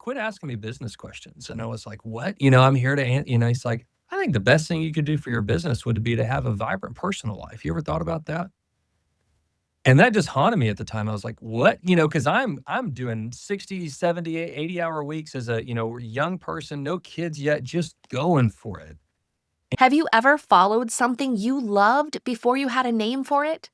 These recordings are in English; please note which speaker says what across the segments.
Speaker 1: quit asking me business questions. And I was like, what? I'm here to, he's like, I think the best thing you could do for your business would be to have a vibrant personal life. You ever thought about that? And that just haunted me at the time. I was like, what? Because I'm doing 60, 70, 80-hour weeks as a, young person, no kids yet, just going for it.
Speaker 2: Have you ever followed something you loved before you had a name for it?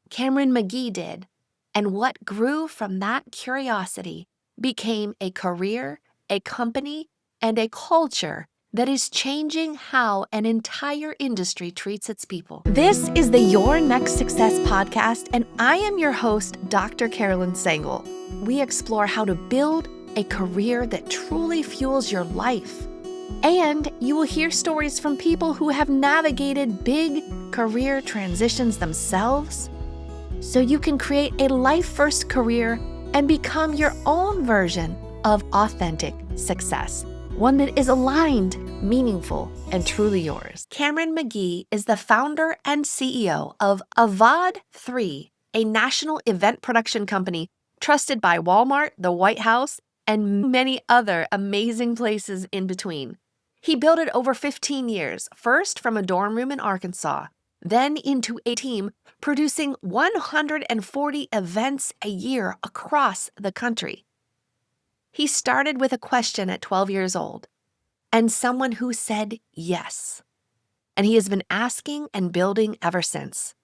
Speaker 2: Cameron Magee did. And what grew from that curiosity became a career, a company, and a culture that is changing how an entire industry treats its people. This is the Your Next Success podcast, and I am your host, Dr. Carolyn Sengel. We explore how to build a career that truly fuels your life. And you will hear stories from people who have navigated big career transitions themselves, so you can create a life-first career and become your own version of authentic success. One that is aligned, meaningful, and truly yours. Cameron Magee is the founder and CEO of Avad 3, a national event production company trusted by Walmart, the White House, and many other amazing places in between. He built it over 15 years, first from a dorm room in Arkansas, then into a team producing 140 events a year across the country. He started with a question at 12 years old, and someone who said yes. And he has been asking and building ever since.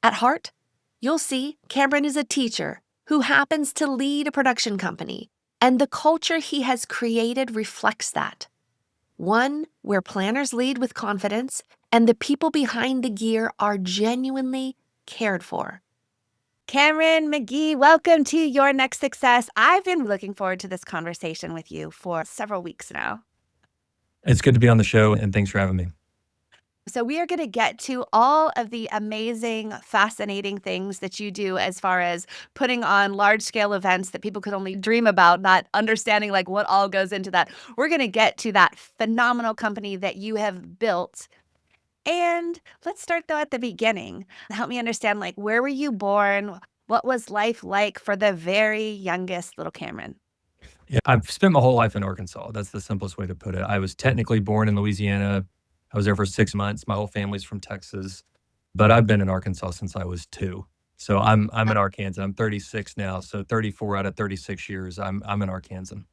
Speaker 2: At heart, you'll see Cameron is a teacher who happens to lead a production company, and the culture he has created reflects that. One where planners lead with confidence and the people behind the gear are genuinely cared for. Cameron Magee, welcome to Your Next Success. I've been looking forward to this conversation with you for several weeks now.
Speaker 1: It's good to be on the show, and thanks for having me.
Speaker 2: So we are going to get to all of the amazing, fascinating things that you do as far as putting on large-scale events that people could only dream about, not understanding like what all goes into that. We're going to get to that phenomenal company that you have built. And let's start, though, at the beginning. Help me understand, like, where were you born? What was life like for the very youngest little Cameron?
Speaker 1: Yeah, I've spent my whole life in Arkansas. That's the simplest way to put it. I was technically born in Louisiana. I was there for 6 months. My whole family's from Texas, but I've been in Arkansas since I was 2. So I'm in Arkansas. I'm 36 now. So 34 out of 36 years, I'm an Arkansan.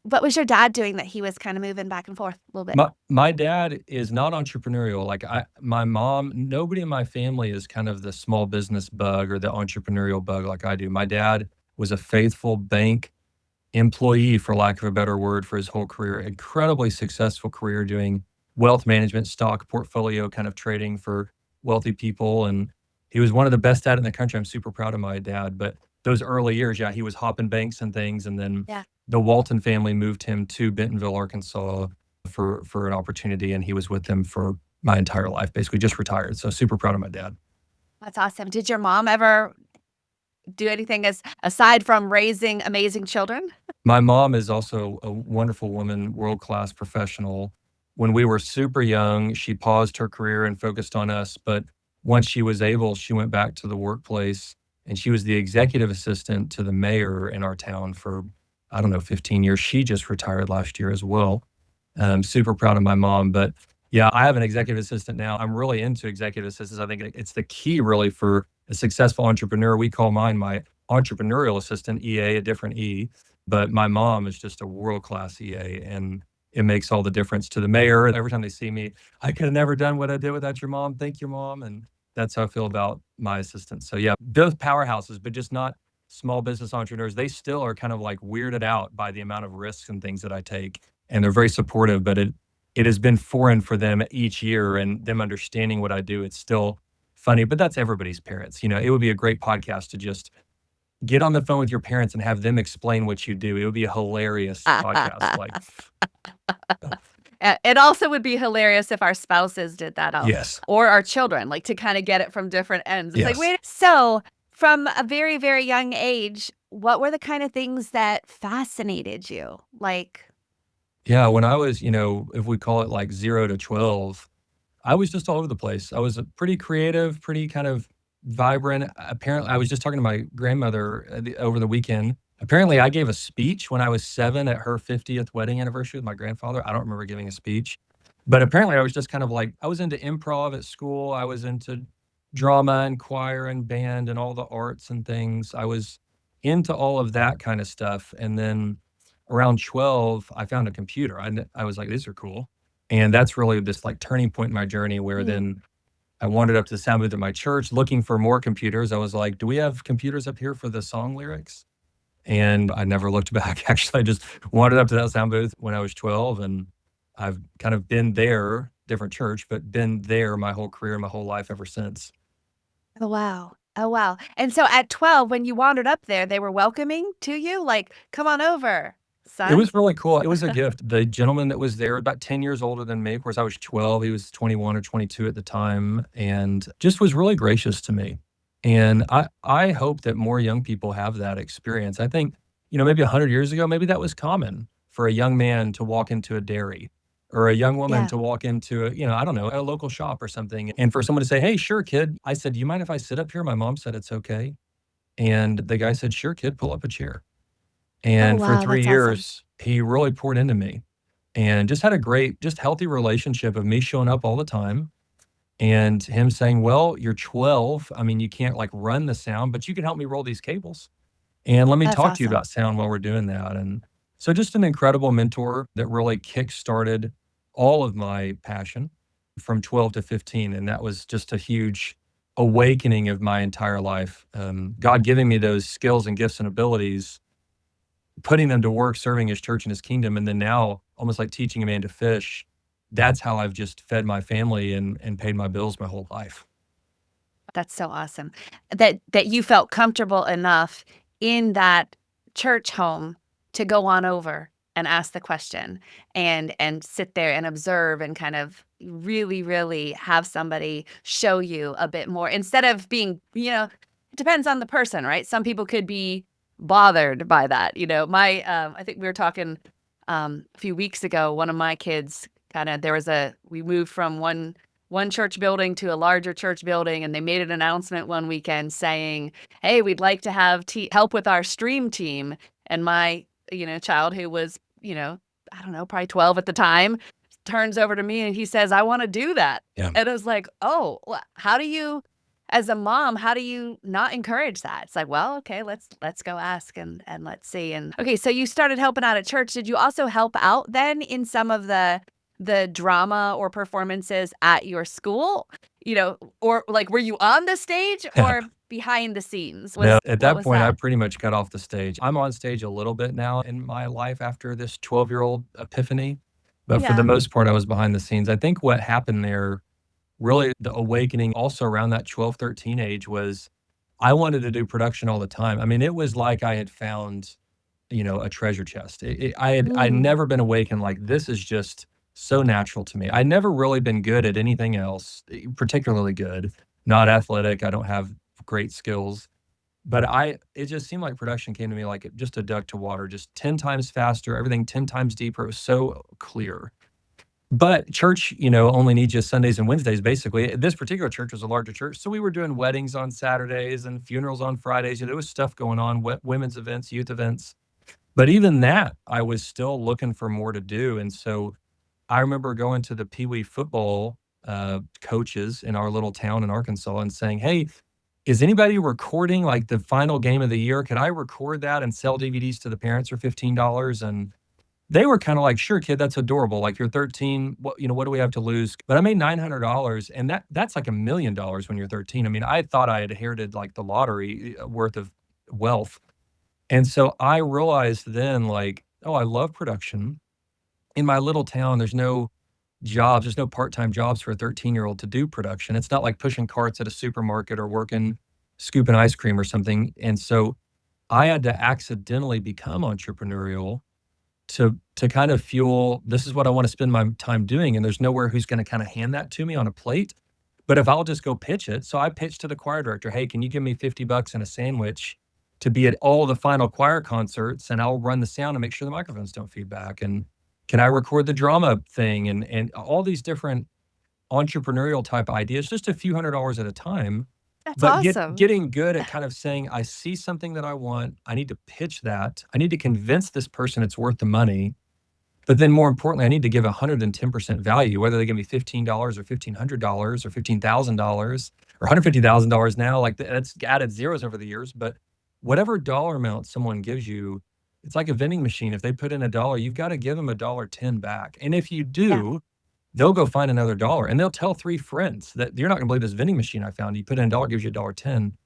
Speaker 2: What was your dad doing that he was kind of moving back and forth a little bit?
Speaker 1: My dad is not entrepreneurial. Like my mom, nobody in my family is kind of the small business bug or the entrepreneurial bug like I do. My dad was a faithful bank employee, for lack of a better word, for his whole career. Incredibly successful career doing wealth management, stock portfolio kind of trading for wealthy people. And he was one of the best at it in the country. I'm super proud of my dad. But those early years, yeah, he was hopping banks and things. And then the Walton family moved him to Bentonville, Arkansas for an opportunity. And he was with them for my entire life, basically just retired. So super proud of my dad.
Speaker 2: That's awesome. Did your mom ever do anything aside from raising amazing children?
Speaker 1: My mom is also a wonderful woman, world-class professional. When we were super young, she paused her career and focused on us. But once she was able, she went back to the workplace, and she was the executive assistant to the mayor in our town for, 15 years. She just retired last year as well. I'm super proud of my mom. But yeah, I have an executive assistant now. I'm really into executive assistants. I think it's the key really for a successful entrepreneur. We call mine my entrepreneurial assistant, EA, a different E. But my mom is just a world-class EA, and it makes all the difference to the mayor. Every time they see me, I could have never done what I did without your mom. Thank you, Mom. And that's how I feel about my assistant. So yeah, both powerhouses, but just not small business entrepreneurs. They still are kind of like weirded out by the amount of risks and things that I take. And they're very supportive, but it has been foreign for them each year, and them understanding what I do. It's still funny, but that's everybody's parents. It would be a great podcast to just get on the phone with your parents and have them explain what you do. It would be a hilarious podcast.
Speaker 2: It also would be hilarious if our spouses did that.
Speaker 1: Yes.
Speaker 2: Or our children, like to kind of get it from different ends. It's
Speaker 1: Yes.
Speaker 2: like, wait. So from a very, very young age, what were the kind of things that fascinated you?
Speaker 1: Yeah, when I was, if we call it like 0 to 12, I was just all over the place. I was pretty creative, pretty kind of vibrant. Apparently, I was just talking to my grandmother over the weekend Apparently, I gave a speech when I was 7 at her 50th wedding anniversary with my grandfather. I don't remember giving a speech, but apparently I was just kind of like I was into improv at school. I was into drama and choir and band and all the arts and things. I was into all of that kind of stuff, and then around 12, I found a computer. I was like, "These are cool." And that's really this, like, turning point in my journey where
Speaker 2: Mm.
Speaker 1: then I wandered up to the sound booth at my church looking for more computers. I was like, "Do we have computers up here for the song lyrics?" And I never looked back. Actually, I just wandered up to that sound booth when I was 12, and I've kind of been there, different church, but been there my whole career, my whole life ever since.
Speaker 2: Oh, wow. Oh, wow. And so at 12, when you wandered up there, they were welcoming to you? Like, "Come on over,
Speaker 1: It
Speaker 2: son."
Speaker 1: was really cool. It was a gift. The gentleman that was there, about 10 years older than me, of course, I was 12, he was 21 or 22 at the time, and just was really gracious to me. And I hope that more young people have that experience. I think, maybe 100 years ago, maybe that was common for a young man to walk into a dairy or a young woman
Speaker 2: Yeah.
Speaker 1: to walk into I don't know, a local shop or something, and for someone to say, "Hey, sure, kid." I said, "Do you mind if I sit up here?" My mom said, "It's okay." And the guy said, "Sure, kid, pull up a chair."
Speaker 2: Oh,
Speaker 1: And for
Speaker 2: wow,
Speaker 1: 3
Speaker 2: that's awesome.
Speaker 1: years, he really poured into me and just had a great, just healthy relationship of me showing up all the time and him saying, "Well, you're 12. I mean, you can't like run the sound, but you can help me roll these cables. And let me
Speaker 2: That's
Speaker 1: talk to you
Speaker 2: awesome.
Speaker 1: about sound while we're doing that." And so just an incredible mentor that really kick-started all of my passion from 12 to 15. And that was just a huge awakening of my entire life. God giving me those skills and gifts and abilities, putting them to work, serving his church and his kingdom, and then now almost like teaching a man to fish. That's how I've just fed my family and paid my bills my whole life.
Speaker 2: That's so awesome. That you felt comfortable enough in that church home to go on over and ask the question and sit there and observe and kind of really, really have somebody show you a bit more instead of being, it depends on the person, right? Some people could be bothered by that. I think we were talking a few weeks ago, one of my kids kind of we moved from one church building to a larger church building, and they made an announcement one weekend saying, "Hey, we'd like to have help with our stream team." And my, child who was, I don't know, probably 12 at the time, turns over to me and he says, "I want to do that."
Speaker 1: Yeah.
Speaker 2: And I was like, "Oh, how do you, as a mom, how do you not encourage that?" It's like, "Well, okay, let's go ask and let's see." And okay, so you started helping out at church. Did you also help out then in some of the drama or performances at your school? Or like were you on the stage or behind the scenes?
Speaker 1: No,
Speaker 2: Was
Speaker 1: at
Speaker 2: What
Speaker 1: that
Speaker 2: was
Speaker 1: point, I
Speaker 2: that?
Speaker 1: pretty much got off the stage. I'm on stage a little bit now in my life after this 12-year-old epiphany, but for the
Speaker 2: Yeah.
Speaker 1: most part, I was behind the scenes. I think what happened there, really the awakening also around that 12, 13 age was I wanted to do production all the time. I mean, it was like I had found, a treasure chest. I'd
Speaker 2: Mm.
Speaker 1: never been awakened like this is just so natural to me. I'd never really been good at anything else, particularly good, not athletic. I don't have great skills, but it just seemed like production came to me like just a duck to water, just 10 times faster, everything 10 times deeper. It was so clear. But church, only needs you Sundays and Wednesdays, basically. This particular church was a larger church, so we were doing weddings on Saturdays and funerals on Fridays. There was stuff going on, women's events, youth events. But even that, I was still looking for more to do, and so I remember going to the Pee Wee football, coaches in our little town in Arkansas and saying, "Hey, is anybody recording, like, the final game of the year? Could I record that and sell DVDs to the parents for $15?" And they were kinda like, "Sure, kid, that's adorable, like, you're 13, what do we have to lose?" But I made $900, and that's like $1,000,000 when you're 13. I mean, I thought I had inherited, like, the lottery, worth of wealth, and so I realized then, like, "Oh, I love production." In my little town, there's no part-time jobs for a 13-year-old to do production. It's not like pushing carts at a supermarket or working scooping ice cream or something, and so I had to accidentally become entrepreneurial to kind of fuel, "This is what I wanna spend my time doing, and there's nowhere who's gonna kinda hand that to me on a plate, but if I'll just go pitch it." So I pitched to the choir director, "Hey, can you give me 50 bucks and a sandwich to be at all the final choir concerts, and I'll run the sound and make sure the microphones don't feedback, and can I record the drama thing?" And all these different entrepreneurial type ideas, just a few $100 at a time.
Speaker 2: That's
Speaker 1: But
Speaker 2: awesome.
Speaker 1: getting good at kind of saying, "I see something that I want. I need to pitch that. I need to convince this person it's worth the money. But then more importantly, I need to give 110% value, whether they give me $15 or $1,500 or $15,000 or $150,000 now, like that's added zeros over the years. But whatever dollar amount someone gives you, it's like a vending machine. If they put in a dollar, you've got to give them a dollar 10 back. And if you
Speaker 2: Yeah.
Speaker 1: do, they'll go find another dollar and they'll tell three friends that you're not going to believe this vending machine I found. You put in a dollar, gives you a dollar 10.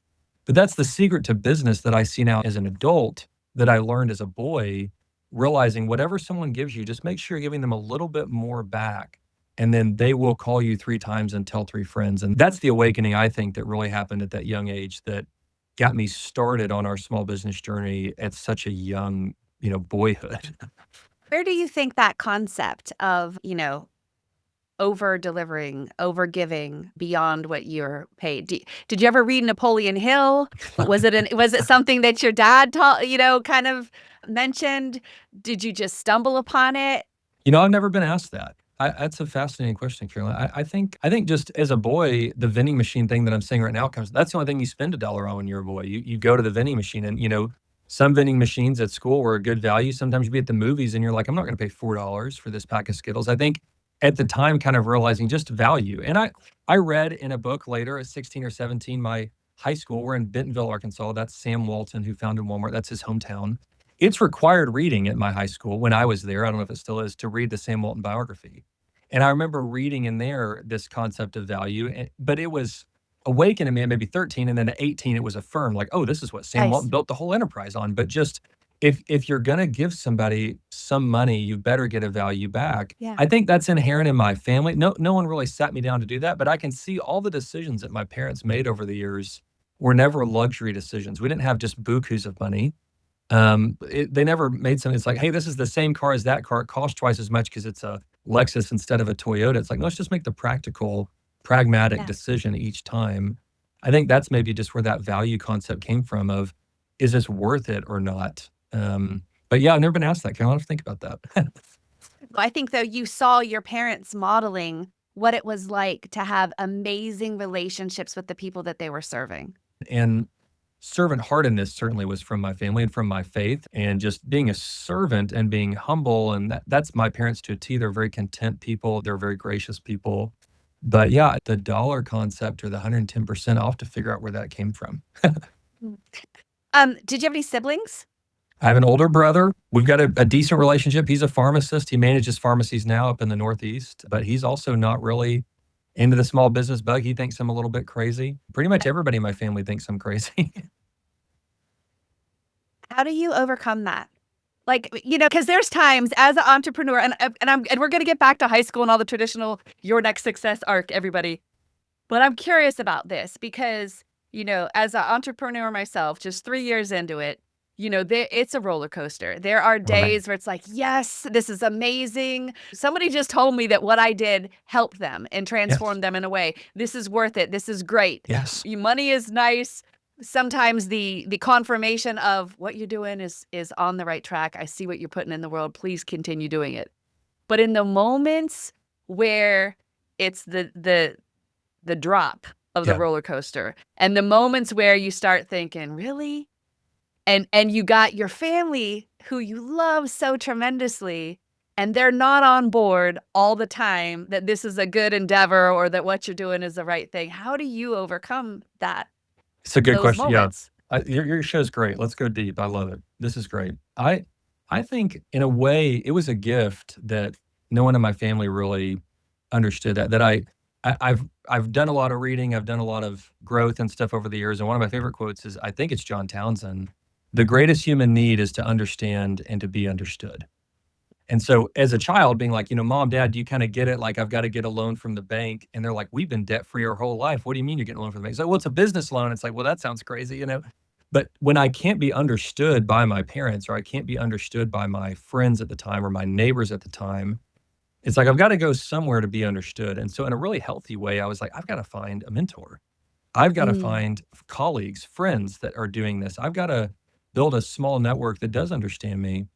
Speaker 1: But that's the secret to business that I see now as an adult that I learned as a boy, realizing whatever someone gives you, just make sure you're giving them a little bit more back. And then they will call you three times and tell three friends. And that's the awakening I think that really happened at that young age that got me started on our small business journey at such a young, boyhood.
Speaker 2: Where do you think that concept of, over delivering, over giving beyond what you're paid? Did you ever read Napoleon Hill? Was it something that your dad taught, kind of mentioned? Did you just stumble upon it?
Speaker 1: I've never been asked that. That's a fascinating question, Carolyn. I think just as a boy, the vending machine thing that I'm saying right now comes. That's the only thing you spend a dollar on when you're a boy. You go to the vending machine, and some vending machines at school were a good value. Sometimes you be at the movies, and you're like, I'm not going to pay $4 for this pack of Skittles. I think at the time, kind of realizing just value. And I read in a book later at 16 or 17, my high school. We're in Bentonville, Arkansas. That's Sam Walton, who founded Walmart. That's his hometown. It's required reading at my high school when I was there. I don't know if it still is, to read the Sam Walton biography. And I remember reading in there this concept of value, but it was awakened in me at maybe 13, and then at 18 it was affirmed, like, oh, this is what Sam Walton
Speaker 2: Nice.
Speaker 1: built the whole enterprise on. But just if you're going to give somebody some money, you better get a value back.
Speaker 2: Yeah.
Speaker 1: I think that's inherent in my family. No one really sat me down to do that, but I can see all the decisions that my parents made over the years were never luxury decisions. We didn't have just bukus of money. They never made something. It's like, hey, this is the same car as that car. It costs twice as much because it's a Lexus instead of a Toyota. It's like, let's just make the practical, pragmatic
Speaker 2: Yeah.
Speaker 1: decision each time. I think that's maybe just where that value concept came from of, is this worth it or not? But yeah, I've never been asked that. Can I have to think about that?
Speaker 2: I think, though, you saw your parents modeling what it was like to have amazing relationships with the people that they were serving.
Speaker 1: And servant heartedness certainly was from my family and from my faith, and just being a servant and being humble. And that's my parents to a T. They're very content people. They're very gracious people. But yeah, the dollar concept or the 110%, I'll have to figure out where that came from.
Speaker 2: Mm. Did you have any siblings?
Speaker 1: I have an older brother. We've got a decent relationship. He's a pharmacist. He manages pharmacies now up in the Northeast, but he's also not really into the small business bug. He thinks I'm a little bit crazy. Pretty much everybody in my family thinks I'm crazy.
Speaker 2: How do you overcome that? Like, because there's times as an entrepreneur, and we're gonna get back to high school and all the traditional your next success arc, everybody. But I'm curious about this because, as an entrepreneur myself, just 3 years into it, it's a roller coaster. There are
Speaker 1: Right.
Speaker 2: days where it's like, yes, this is amazing. Somebody just told me that what I did helped them and
Speaker 1: Yes.
Speaker 2: transformed them in a way. This is worth it. This is great.
Speaker 1: Yes.
Speaker 2: Money is nice. Sometimes the confirmation of what you're doing is on the right track. I see what you're putting in the world. Please continue doing it. But in the moments where it's the drop of the
Speaker 1: Yeah.
Speaker 2: roller coaster and the moments where you start thinking, really? And you got your family who you love so tremendously, and they're not on board all the time that this is a good endeavor or that what you're doing is the right thing. How do you overcome
Speaker 1: It's a good
Speaker 2: those
Speaker 1: question. Yeah.
Speaker 2: moments?
Speaker 1: Your show's great. Let's go deep. I love it. This is great. I think in a way it was a gift that no one in my family really understood that I've done a lot of reading. I've done a lot of growth and stuff over the years. And one of my favorite quotes is, I think it's John Townsend. The greatest human need is to understand and to be understood. And so as a child being like, mom, dad, do you kind of get it? Like, I've got to get a loan from the bank. And they're like, we've been debt free our whole life. What do you mean you're getting a loan from the bank? It's like, well, it's a business loan. It's like, well, that sounds crazy. But when I can't be understood by my parents, or I can't be understood by my friends at the time or my neighbors at the time, it's like, I've got to go somewhere to be understood. And so in a really healthy way, I was like, I've got to find a mentor. I've got to
Speaker 2: Mm.
Speaker 1: find colleagues, friends that are doing this. I've got to build a small network that does understand me.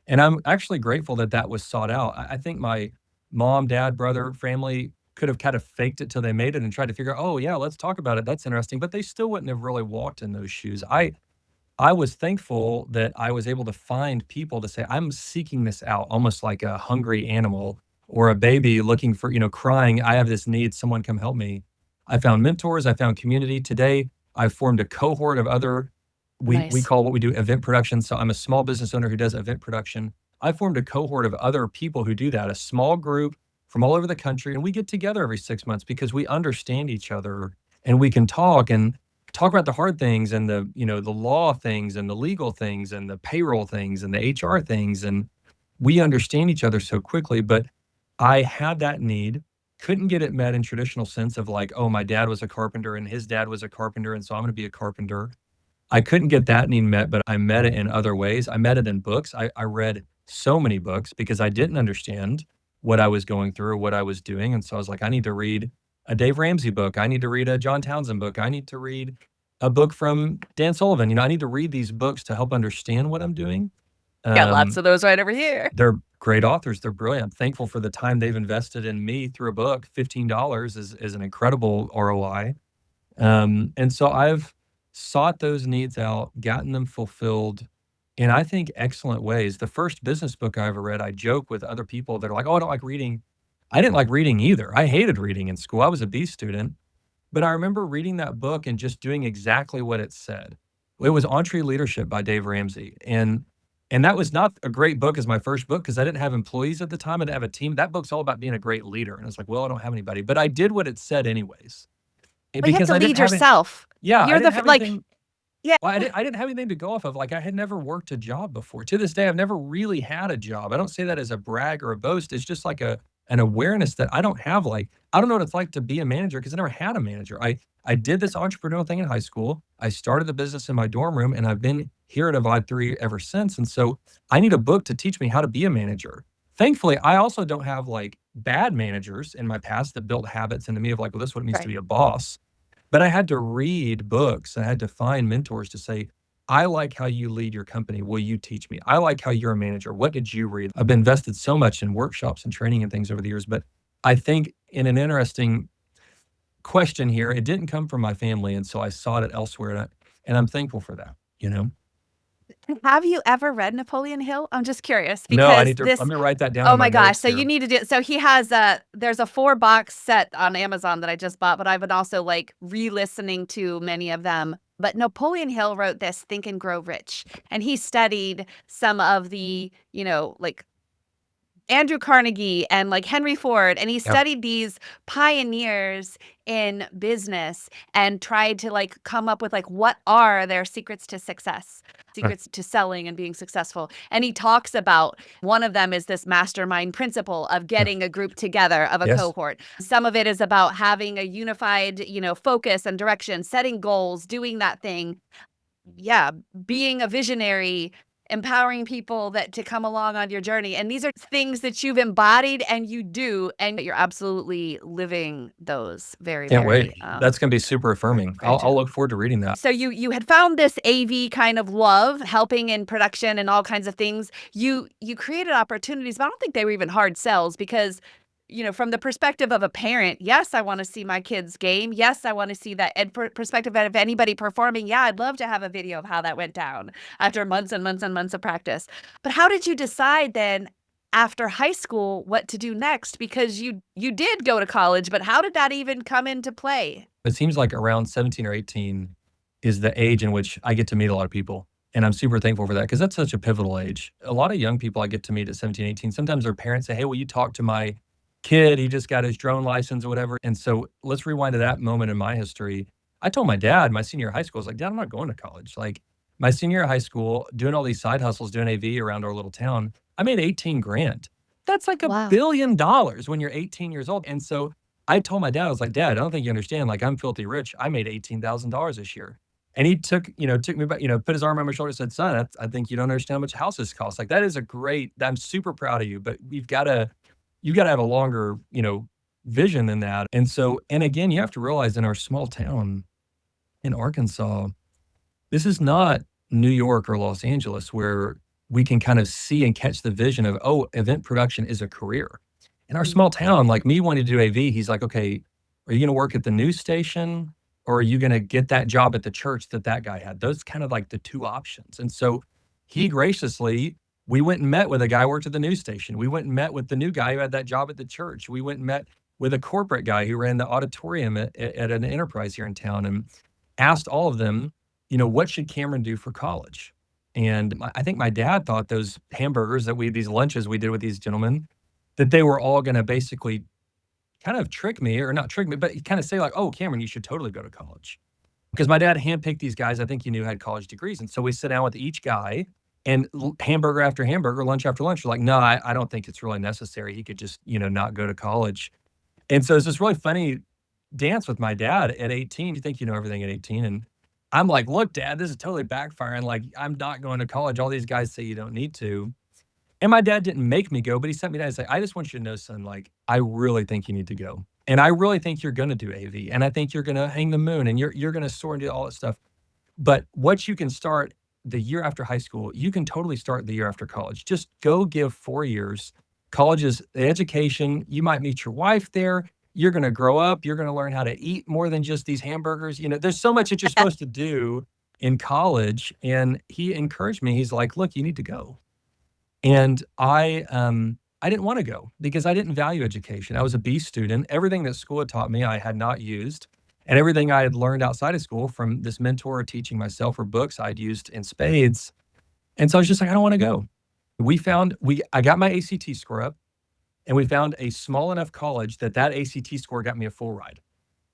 Speaker 1: And I'm actually grateful that that was sought out. I think my mom, dad, brother, family could have kind of faked it till they made it and tried to figure, oh yeah, let's talk about it. That's interesting. But they still wouldn't have really walked in those shoes. I was thankful that I was able to find people to say, I'm seeking this out, almost like a hungry animal or a baby looking for, crying, I have this need, someone come help me. I found mentors, I found community. Today, I've formed a cohort of other, we
Speaker 2: Nice.
Speaker 1: call what we do event production. So I'm a small business owner who does event production. I formed a cohort of other people who do that, a small group from all over the country. And we get together every 6 months because we understand each other and we can talk about the hard things and the law things and the legal things and the payroll things and the HR things. And we understand each other so quickly. But I had that need, couldn't get it met in traditional sense of like, oh, my dad was a carpenter and his dad was a carpenter. And so I'm going to be a carpenter. I couldn't get that need met, but I met it in other ways. I met it in books. I read so many books because I didn't understand what I was going through or what I was doing. And so I was like, I need to read a Dave Ramsey book. I need to read a John Townsend book. I need to read a book from Dan Sullivan. I need to read these books to help understand what I'm doing.
Speaker 2: Got lots
Speaker 1: Um,
Speaker 2: of those right over here.
Speaker 1: they're great authors. They're brilliant. I'm thankful for the time they've invested in me through a book. $15 is an incredible ROI. And so I've sought those needs out, gotten them fulfilled in, I think, excellent ways. The first business book I ever read, I joke with other people that are like, oh, I don't like reading. I didn't like reading either. I hated reading in school. I was a B student. But I remember reading that book and just doing exactly what it said. It was EntreLeadership by Dave Ramsey. And that was not a great book as my first book because I didn't have employees at the time. I didn't have a team. That book's all about being a great leader. And I was like, well, I don't have anybody. But I did what it said anyways.
Speaker 2: But you have
Speaker 1: Because
Speaker 2: to
Speaker 1: I didn't
Speaker 2: lead
Speaker 1: have it.
Speaker 2: yourself.
Speaker 1: Yeah, I
Speaker 2: You're the
Speaker 1: didn't have
Speaker 2: like,
Speaker 1: anything.
Speaker 2: yeah.
Speaker 1: Well, I didn't have anything to go off of. Like I had never worked a job before. To this day, I've never really had a job. I don't say that as a brag or a boast. It's just like an awareness that I don't have. Like I don't know what it's like to be a manager because I never had a manager. I did this entrepreneurial thing in high school. I started the business in my dorm room, and I've been here at Avod 3 ever since. And so I need a book to teach me how to be a manager. Thankfully, I also don't have like bad managers in my past that built habits into me of like, well, this is what it means to
Speaker 2: Right.
Speaker 1: be a boss. But I had to read books. I had to find mentors to say, I like how you lead your company. Will you teach me? I like how you're a manager. What did you read? I've invested so much in workshops and training and things over the years. But I think in an interesting question here, it didn't come from my family. And so I sought it elsewhere. And I'm thankful for that.
Speaker 2: Have you ever read Napoleon Hill? I'm just curious
Speaker 1: No,
Speaker 2: because
Speaker 1: I'm
Speaker 2: this
Speaker 1: going to write that down
Speaker 2: oh
Speaker 1: in my
Speaker 2: my gosh,
Speaker 1: notes
Speaker 2: so you
Speaker 1: here.
Speaker 2: need to do so he has there's a 4-box set on Amazon that I just bought, but I've been also like re-listening to many of them. But Napoleon Hill wrote this Think and Grow Rich, and he studied some of the, like Andrew Carnegie and like Henry Ford, and he
Speaker 1: Yeah.
Speaker 2: studied these pioneers in business and tried to like come up with like what are their secrets to success, secrets to selling and being successful. And he talks about one of them is this mastermind principle of
Speaker 1: Yeah.
Speaker 2: getting a group together of a
Speaker 1: Yes.
Speaker 2: cohort. Some of it is about having a unified, focus and direction, setting goals, doing that thing. Yeah, being a visionary, empowering people that to come along on your journey. And these are things that you've embodied and you do, and you're absolutely living those very,
Speaker 1: Can't wait.
Speaker 2: very
Speaker 1: That's going to be super affirming. I'll look forward to reading that.
Speaker 2: so you had found this AV kind of love, helping in production and all kinds of things. You created opportunities, but I don't think they were even hard sells because from the perspective of a parent, yes, I want to see my kids game. Yes, I want to see that. And perspective of anybody performing, yeah, I'd love to have a video of how that went down after months and months and months of practice. But how did you decide then after high school what to do next? Because you did go to college, but how did that even come into play?
Speaker 1: It seems like around 17 or 18 is the age in which I get to meet a lot of people. And I'm super thankful for that because that's such a pivotal age. A lot of young people I get to meet at 17, 18, sometimes their parents say, hey, will you talk to my kid? He just got his drone license or whatever. And so let's rewind to that moment in my history. I told my dad, my senior year of high school, I was like, Dad, I'm not going to college. Like my senior year of high school, doing all these side hustles, doing AV around our little town, I made 18 grand. That's like $1
Speaker 2: Wow.
Speaker 1: billion when you're 18 years old. And so I told my dad, I was like, Dad, I don't think you understand. Like, I'm filthy rich. I made $18,000 this year. And he took me back, put his arm on my shoulder and said, son, I think you don't understand how much houses cost. Like, that is I'm super proud of you, but you got to have a longer, vision than that. And so, and again, you have to realize in our small town in Arkansas, this is not New York or Los Angeles where we can kind of see and catch the vision of, oh, event production is a career. in our
Speaker 2: Mm.
Speaker 1: small town, like me wanting to do AV, he's like, okay, are you going to work at the news station or are you going to get that job at the church that that guy had? Those kind of like the two options. And so he graciously, we went and met with a guy who worked at the news station. We went and met with the new guy who had that job at the church. We went and met with a corporate guy who ran the auditorium at an enterprise here in town and asked all of them, what should Cameron do for college? And I think my dad thought those hamburgers these lunches we did with these gentlemen, that they were all going to basically kind of trick me or not trick me, but kind of say like, oh, Cameron, you should totally go to college. Because my dad handpicked these guys I think you knew had college degrees. And so we sit down with each guy and hamburger after hamburger, lunch after lunch. We're like, no, I don't think it's really necessary. He could just, not go to college. And so it's this really funny dance with my dad at 18. You think you know everything at 18. And I'm like, look, dad, this is totally backfiring. Like, I'm not going to college. All these guys say you don't need to. And my dad didn't make me go, but he sent me that and said, I just want you to know, son, like, I really think you need to go. And I really think you're going to do AV. And I think you're going to hang the moon and you're going to soar and do all that stuff. But what you can start the year after high school, you can totally start the year after college. Just go give 4 years. College is the education. You might meet your wife there. You're going to grow up. You're going to learn how to eat more than just these hamburgers. There's so much that you're supposed to do in college. And he encouraged me. He's like, look, you need to go. And I didn't want to go because I didn't value education. I was a B student. Everything that school had taught me, I had not used. And everything I had learned outside of school from this mentor or teaching myself or books I'd used in spades. And so I was just like, I don't want to go. I got my ACT score up and we found a small enough college that ACT score got me a full ride.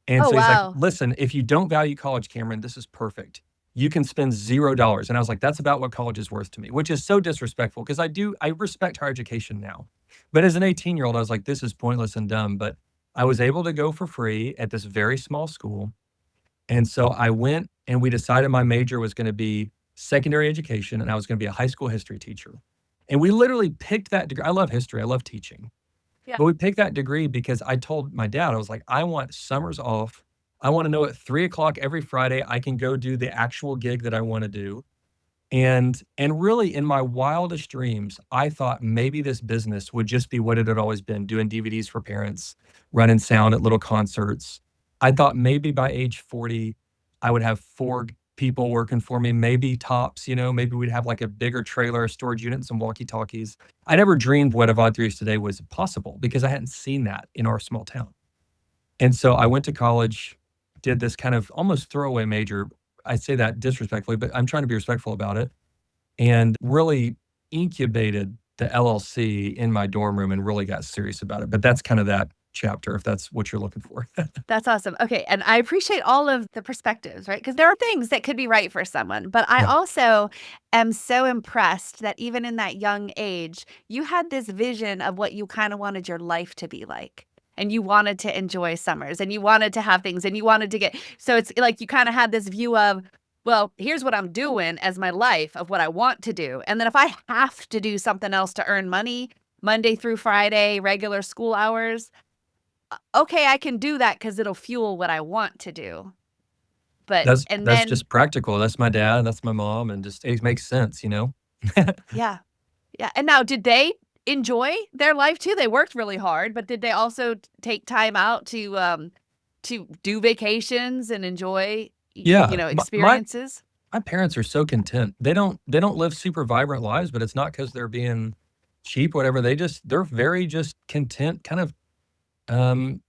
Speaker 1: And
Speaker 2: Oh,
Speaker 1: so he's like,
Speaker 2: wow.
Speaker 1: listen, if you don't value college, Cameron, this is perfect. You can spend $0. And I was like, that's about what college is worth to me, which is so disrespectful because I respect higher education now. But as an 18-year-old, I was like, this is pointless and dumb. But I was able to go for free at this very small school. And so I went and we decided my major was going to be secondary education and I was going to be a high school history teacher. And we literally picked that degree. I love history. I love teaching.
Speaker 2: Yeah.
Speaker 1: But we picked that degree because I told my dad, I was like, I want summers off. I want to know at 3 o'clock every Friday, I can go do the actual gig that I want to do. And really in my wildest dreams, I thought maybe this business would just be what it had always been, doing DVDs for parents, running sound at little concerts. I thought maybe by age 40, I would have four people working for me, maybe tops, maybe we'd have like a bigger trailer, a storage unit, and some walkie-talkies. I never dreamed what Avad is today was possible because I hadn't seen that in our small town. And so I went to college, did this kind of almost throwaway major. I say that disrespectfully, but I'm trying to be respectful about it, and really incubated the LLC in my dorm room and really got serious about it. But that's kind of that chapter, if that's what you're looking for.
Speaker 2: That's awesome. Okay, and I appreciate all of the perspectives, right? Because there are things that could be right for someone, but I
Speaker 1: Yeah.
Speaker 2: also am so impressed that even in that young age, you had this vision of what you kind of wanted your life to be like. And you wanted to enjoy summers and you wanted to have things and you wanted to so it's like you kind of had this view of, well, here's what I'm doing as my life of what I want to do. And then if I have to do something else to earn money, Monday through Friday, regular school hours, okay, I can do that because it'll fuel what I want to do. But and
Speaker 1: That's
Speaker 2: then
Speaker 1: just practical. That's my dad, that's my mom, and just it makes sense.
Speaker 2: yeah. Yeah, and now did they enjoy their life too? They worked really hard, but did they also take time out to do vacations and enjoy,
Speaker 1: Yeah.
Speaker 2: experiences?
Speaker 1: My parents are so content. They don't live super vibrant lives, but it's not because 'cause they're being cheap, whatever. They're very just content, kind of,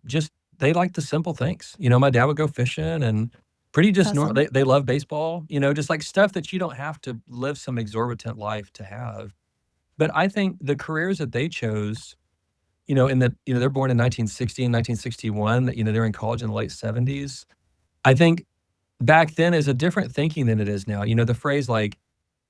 Speaker 1: just they like the simple things. My dad would go fishing and pretty
Speaker 2: That's
Speaker 1: just normal.
Speaker 2: awesome.
Speaker 1: They love baseball, just like stuff that you don't have to live some exorbitant life to have. But I think the careers that they chose, they're born in 1960 and 1961, they're in college in the late 70s. I think back then is a different thinking than it is now. The phrase like,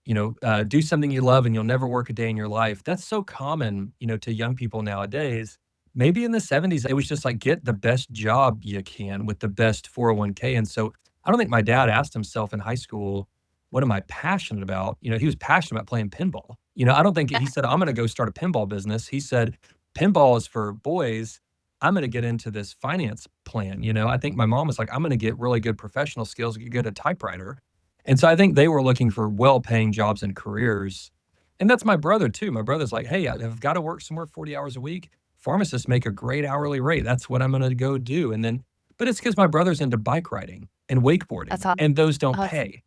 Speaker 1: do something you love and you'll never work a day in your life. That's so common, to young people nowadays. Maybe in the 70s, it was just like get the best job you can with the best 401k. And so I don't think my dad asked himself in high school, what am I passionate about? He was passionate about playing pinball. I don't think he said, I'm going to go start a pinball business. He said, pinball is for boys. I'm going to get into this finance plan. I think my mom was like, I'm going to get really good professional skills, get good at typewriter. And so I think they were looking for well-paying jobs and careers. And that's my brother too. My brother's like, hey, I've got to work somewhere 40 hours a week. pharmacists make a great hourly rate. That's what I'm going to go do. And then, but it's because my brother's into bike riding and wakeboarding,
Speaker 2: That's all.
Speaker 1: and those don't
Speaker 2: Awesome.
Speaker 1: pay.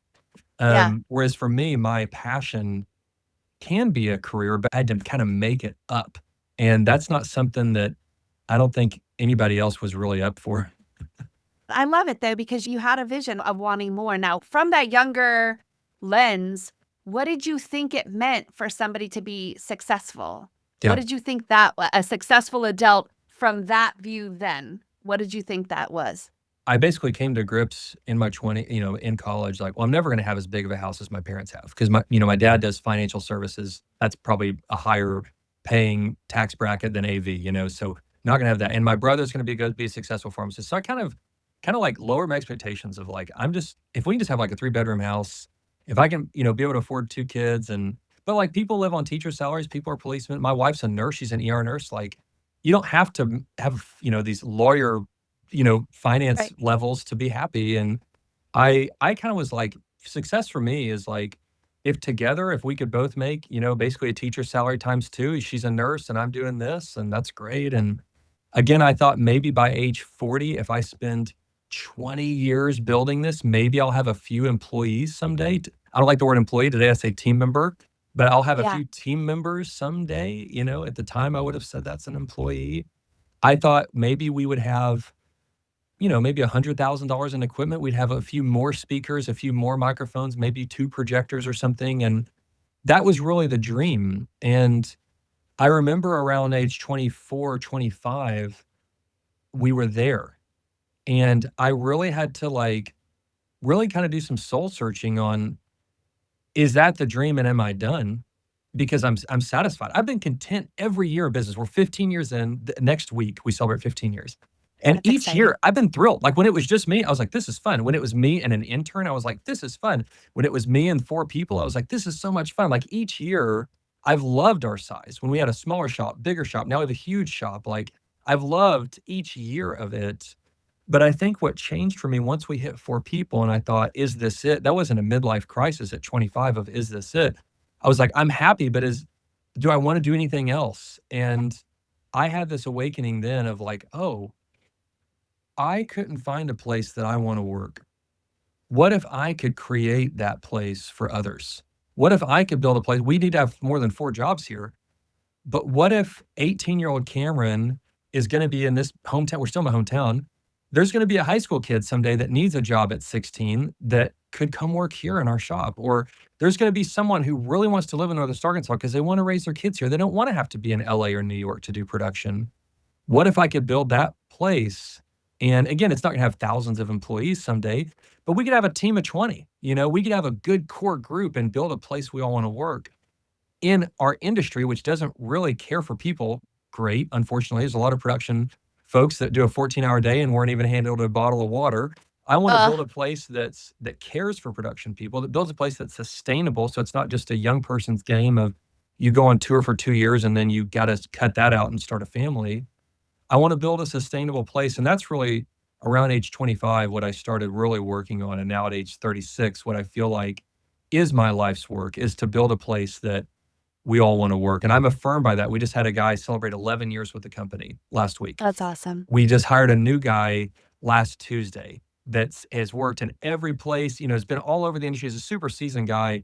Speaker 2: Yeah.
Speaker 1: Whereas for me, my passion can be a career, but I had to kind of make it up. And that's not something that I don't think anybody else was really up for.
Speaker 3: I love it though, because you had a vision of wanting more. Now, from that younger lens, what did you think it meant for somebody to be successful?
Speaker 1: Yeah.
Speaker 3: What did you think that a successful adult from that view then? What did you think that was?
Speaker 1: I basically came to grips in my 20, in college, like, well, I'm never going to have as big of a house as my parents have because my dad does financial services. That's probably a higher paying tax bracket than AV, so not going to have that. And my brother's going to be a successful pharmacist. So I kind of like lower my expectations of like, if we can just have like a 3-bedroom house, if I can, be able to afford 2 kids but like people live on teacher salaries, people are policemen. My wife's a nurse. She's an ER nurse. Like you don't have to have, these lawyer finance
Speaker 3: Right.
Speaker 1: levels to be happy. And I kind of was like, success for me is like, if we could both make, basically a teacher salary times 2, she's a nurse and I'm doing this and that's great. And again, I thought maybe by age 40, if I spend 20 years building this, maybe I'll have a few employees someday. I don't like the word employee today. I say team member, but I'll have a
Speaker 3: Yeah.
Speaker 1: few team members someday. At the time I would have said that's an employee. I thought maybe we would have maybe $100,000 in equipment. We'd have a few more speakers, a few more microphones, maybe 2 projectors or something. And that was really the dream. And I remember around age 24, 25, we were there. And I really had to really kind of do some soul searching on, is that the dream and am I done? Because I'm satisfied. I've been content every year of business. We're 15 years in. Next week, we celebrate 15 years. And
Speaker 3: That's
Speaker 1: each
Speaker 3: exciting.
Speaker 1: year, I've been thrilled. Like when it was just me, I was like, this is fun. When it was me and an intern, I was like, this is fun. When it was me and 4 people, I was like, this is so much fun. Like each year, I've loved our size. When we had a smaller shop, bigger shop, now we have a huge shop. Like I've loved each year of it. But I think what changed for me once we hit 4 people and I thought, is this it? That wasn't a midlife crisis at 25 of, is this it? I was like, I'm happy, but do I want to do anything else? And I had this awakening then of like, oh, I couldn't find a place that I want to work. What if I could create that place for others? What if I could build a place? We need to have more than 4 jobs here. But what if 18-year-old Cameron is going to be in this hometown? We're still in my hometown. There's going to be a high school kid someday that needs a job at 16 that could come work here in our shop. Or there's going to be someone who really wants to live in Northwest Arkansas because they want to raise their kids here. They don't want to have to be in LA or New York to do production. What if I could build that place? And again, it's not going to have thousands of employees someday, but we could have a team of 20. We could have a good core group and build a place we all want to work in our industry, which doesn't really care for people. Great. Unfortunately, there's a lot of production folks that do a 14-hour day and weren't even handled a bottle of water. I want to build a place that cares for production people, that builds a place that's sustainable. So it's not just a young person's game of you go on tour for 2 years and then you got to cut that out and start a family. I want to build a sustainable place. And that's really around age 25, what I started really working on. And now at age 36, what I feel like is my life's work is to build a place that we all want to work. And I'm affirmed by that. We just had a guy celebrate 11 years with the company last week.
Speaker 3: That's awesome.
Speaker 1: We just hired a new guy last Tuesday that has worked in every place, has been all over the industry. He's a super seasoned guy.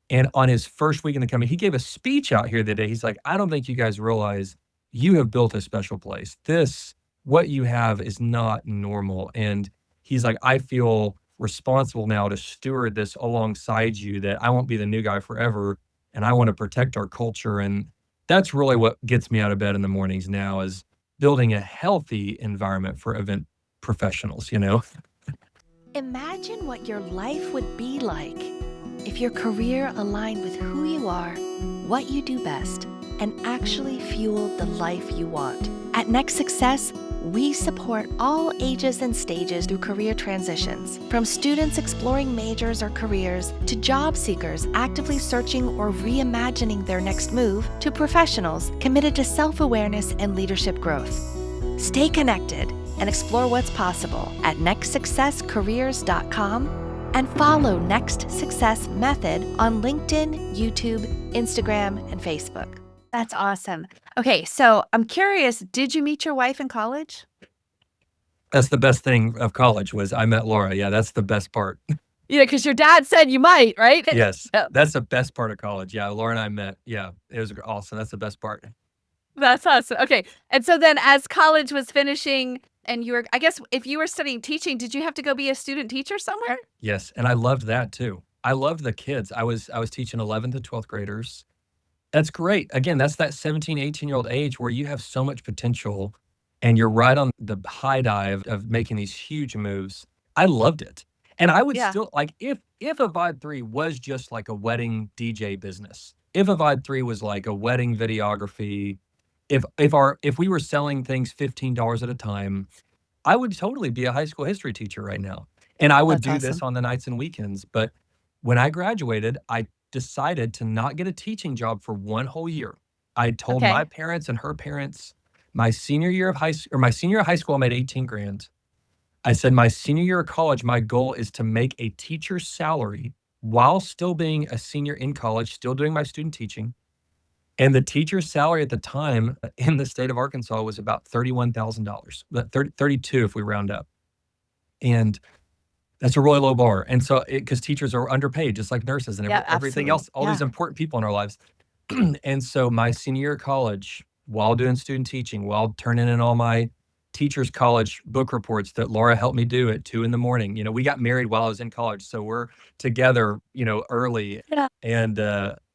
Speaker 1: And on his first week in the company, he gave a speech out here today. He's like, I don't think you guys realize you have built a special place. What you have is not normal. And he's like, I feel responsible now to steward this alongside you, that I won't be the new guy forever. And I want to protect our culture. And that's really what gets me out of bed in the mornings now, is building a healthy environment for event professionals,
Speaker 2: Imagine what your life would be like if your career aligned with who you are, what you do best, and actually fueled the life you want. At Next Success, we support all ages and stages through career transitions, from students exploring majors or careers to job seekers actively searching or reimagining their next move to professionals committed to self-awareness and leadership growth. Stay connected and explore what's possible at nextsuccesscareers.com and follow Next Success Method on LinkedIn, YouTube, Instagram, and Facebook.
Speaker 3: That's awesome. Okay, so I'm curious, did you meet your wife in college?
Speaker 1: That's the best thing of college was I met Laura. Yeah, that's the best part.
Speaker 3: Yeah, because your dad said you might, right?
Speaker 1: Yes,
Speaker 3: So,
Speaker 1: that's the best part of college. Yeah, Laura and I met. Yeah, it was awesome. That's the best part.
Speaker 3: that's awesome. Okay, and so then as college was finishing and you were I guess if you were studying teaching, did you have to go be a student teacher somewhere?
Speaker 1: Yes, and I loved that too. I loved the kids. I was teaching 11th and 12th graders. That's great. Again, that's that 17, 18-year-old age where you have so much potential and you're right on the high dive of making these huge moves. I loved it. And I would
Speaker 3: Yeah.
Speaker 1: still like if a Vibe 3 was just like a wedding DJ business, if a Vibe 3 was like a wedding videography, if we were selling things $15 at a time, I would totally be a high school history teacher right now. And I would
Speaker 3: That's
Speaker 1: do this
Speaker 3: awesome.
Speaker 1: on the nights and weekends. But when I graduated, I decided to not get a teaching job for 1 whole year. I told my
Speaker 3: Okay.
Speaker 1: parents and her parents my senior year of my senior year of high school, I made 18 grand. I said, my senior year of college, my goal is to make a teacher's salary while still being a senior in college, still doing my student teaching. And the teacher's salary at the time in the state of Arkansas was about $31,000, but 32 if we round up. And that's a really low bar. And so, because teachers are underpaid, just like nurses and
Speaker 3: Yeah,
Speaker 1: everything
Speaker 3: absolutely.
Speaker 1: else, all
Speaker 3: Yeah.
Speaker 1: these important people in our lives. And so, my senior year of college, while doing student teaching, while turning in all my teachers' college book reports that Laura helped me do at 2 in the morning, we got married while I was in college. So, we're together, early.
Speaker 3: Yeah.
Speaker 1: And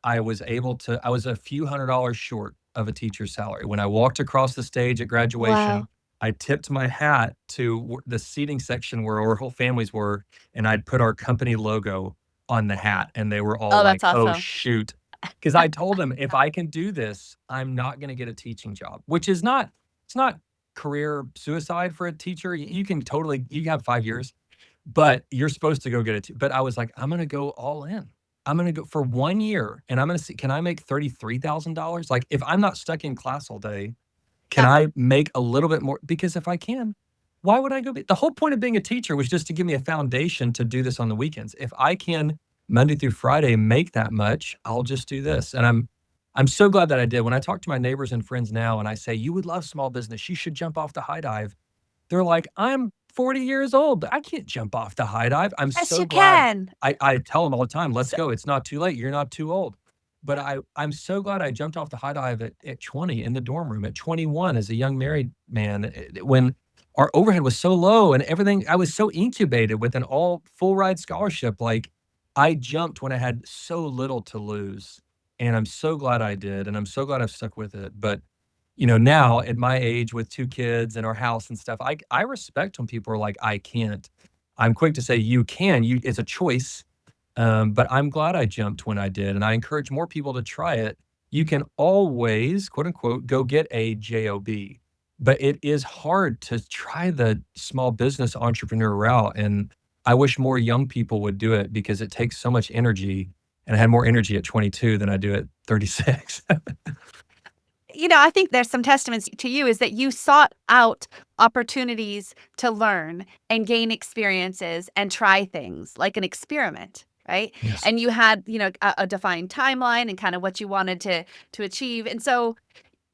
Speaker 1: I was a few $100s short of a teacher's salary. When I walked across the stage at
Speaker 3: Wow.
Speaker 1: graduation, I tipped my hat to the seating section where our whole families were, and I'd put our company logo on the hat, and they were all
Speaker 3: Oh,
Speaker 1: like,
Speaker 3: that's
Speaker 1: "Oh,
Speaker 3: awesome.
Speaker 1: shoot." Because I told them, "If I can do this, I'm not gonna get a teaching job," which is not it's not career suicide for a teacher. You can totally you have 5 years, but you're supposed to go get it. But I was like, "I'm gonna go all in. I'm gonna go for 1 year, and I'm gonna see, can I make $33,000? Like, if I'm not stuck in class all day, can
Speaker 3: Yeah.
Speaker 1: I make a little bit more? Because if I can, why would I go the whole point of being a teacher was just to give me a foundation to do this on the weekends. If I can Monday through Friday make that much, I'll just do this. And I'm so glad that I did. When I talk to my neighbors and friends now and I say, "You would love small business. You should jump off the high dive." They're like, "I'm 40 years old. I can't jump off the high dive." I'm
Speaker 3: Yes,
Speaker 1: so
Speaker 3: you
Speaker 1: glad.
Speaker 3: can.
Speaker 1: I tell them all the time, "Let's
Speaker 3: So
Speaker 1: go. It's not too late. You're not too old." But I'm so glad I jumped off the high dive at 20 in the dorm room, at 21 as a young married man, when our overhead was so low and everything. I was so incubated with an all full ride scholarship. Like, I jumped when I had so little to lose. And I'm so glad I did. And I'm so glad I've stuck with it. But now at my age with 2 kids and our house and stuff, I respect when people are like, "I can't." I'm quick to say, "You can, it's a choice." But I'm glad I jumped when I did, and I encourage more people to try it. You can always, quote unquote, go get a job, but it is hard to try the small business entrepreneur route. And I wish more young people would do it because it takes so much energy. And I had more energy at 22 than I do at 36.
Speaker 3: I think there's some testaments to you is that you sought out opportunities to learn and gain experiences and try things like an experiment, right?
Speaker 1: Yes.
Speaker 3: And you had, a defined timeline and kind of what you wanted to achieve. And so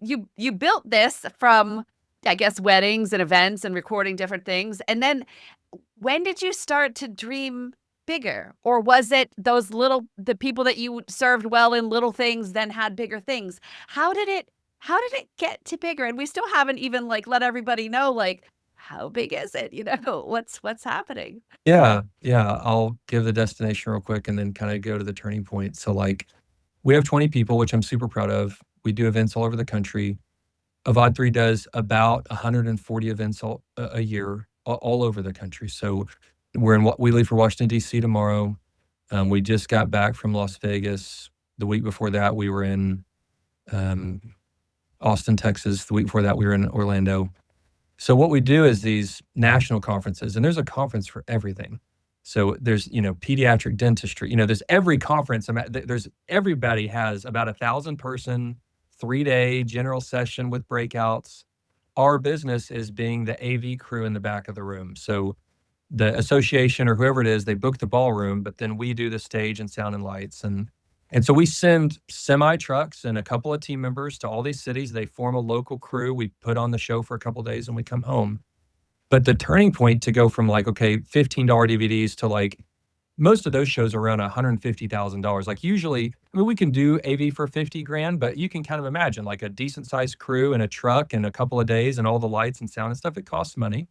Speaker 3: you built this from, I guess, weddings and events and recording different things. And then when did you start to dream bigger? Or was it the people that you served well in little things then had bigger things? How did it how did it get to bigger? And we still haven't even like let everybody know like how big is it? What's happening?
Speaker 1: Yeah. Yeah. I'll give the destination real quick and then kind of go to the turning point. So, like, we have 20 people, which I'm super proud of. We do events all over the country. Avad 3 does about 140 events a year all over the country. So we leave for Washington, D.C. tomorrow. We just got back from Las Vegas. The week before that, we were in um, Austin, Texas. The week before that, we were in Orlando. So what we do is these national conferences, and there's a conference for everything. So there's, pediatric dentistry, there's every conference. There's everybody has about 1,000-person, 3-day general session with breakouts. Our business is being the AV crew in the back of the room. So the association or whoever it is, they book the ballroom, but then we do the stage and sound and lights. And And so we send semi trucks and a couple of team members to all these cities. They form a local crew. We put on the show for a couple of days and we come home. But the turning point to go from like, okay, $15 DVDs to like most of those shows are around $150,000. Like usually, I mean, we can do AV for 50 grand, but you can kind of imagine like a decent sized crew and a truck and a couple of days and all the lights and sound and stuff, it costs money.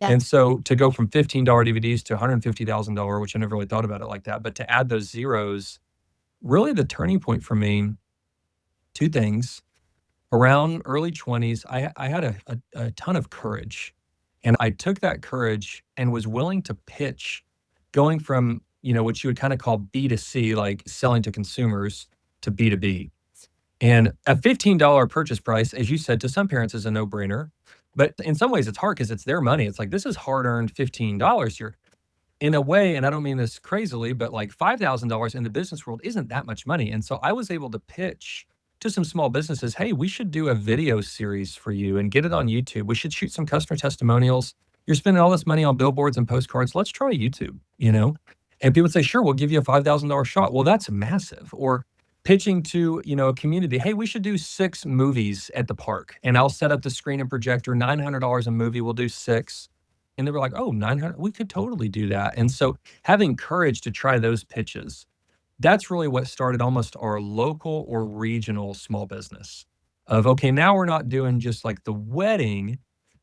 Speaker 2: Yeah.
Speaker 1: And so to go from $15 DVDs to $150,000, which I never really thought about it like that, but to add those zeros, really the turning point for me, two things. Around early 20s, I had a ton of courage. And I took that courage and was willing to pitch going from, what you would kind of call B2C, like selling to consumers, to B2B. And a $15 purchase price, as you said, to some parents is a no-brainer. But in some ways it's hard because it's their money. It's like, this is hard-earned $15. You're in a way, and I don't mean this crazily, but like $5,000 in the business world isn't that much money. And so I was able to pitch to some small businesses, hey, we should do a video series for you and get it on YouTube. We should shoot some customer testimonials. You're spending all this money on billboards and postcards. Let's try YouTube. And people would say, sure, we'll give you a $5,000 shot. Well, that's massive. Or pitching to, a community, hey, we should do 6 movies at the park and I'll set up the screen and projector, $900 a movie, we'll do 6. And they were like, oh, 900, we could totally do that. And so having courage to try those pitches, that's really what started almost our local or regional small business of, okay, now we're not doing just like the wedding,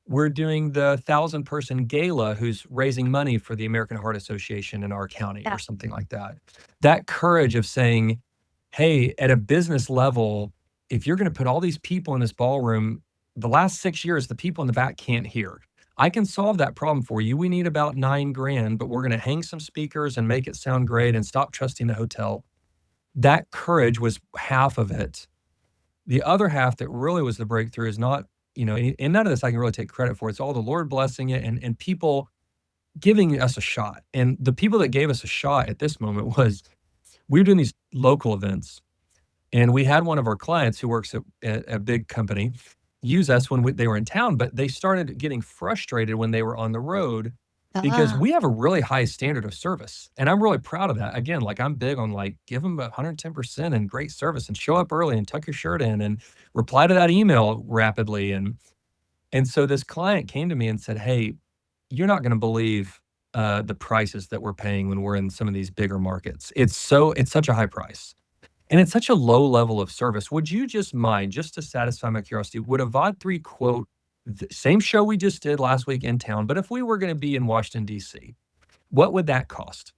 Speaker 1: we're doing the 1,000-person gala who's raising money for the American Heart Association in our county
Speaker 2: Yeah.
Speaker 1: or something like that. That courage of saying, hey, at a business level, if you're going to put all these people in this ballroom, the last 6 years, the people in the back can't hear. I can solve that problem for you. We need about 9 grand, but we're going to hang some speakers and make it sound great and stop trusting the hotel. That courage was half of it. The other half that really was the breakthrough is not, and none of this I can really take credit for. It's all the Lord blessing it and people giving us a shot. And the people that gave us a shot at this moment was, we were doing these local events. And we had one of our clients who works at a big company use us when they were in town, but they started getting frustrated when they were on the road because
Speaker 2: Ah,
Speaker 1: we have a really high standard of service. And I'm really proud of that. Again, like I'm big on like, give them 110% and great service and show up early and tuck your shirt in and reply to that email rapidly. And so this client came to me and said, hey, you're not going to believe the prices that we're paying when we're in some of these bigger markets. It's such a high price. And it's such a low level of service. Would you just mind, just to satisfy my curiosity, would a VOD3 quote the same show we just did last week in town, but if we were going to be in Washington, D.C., what would that cost?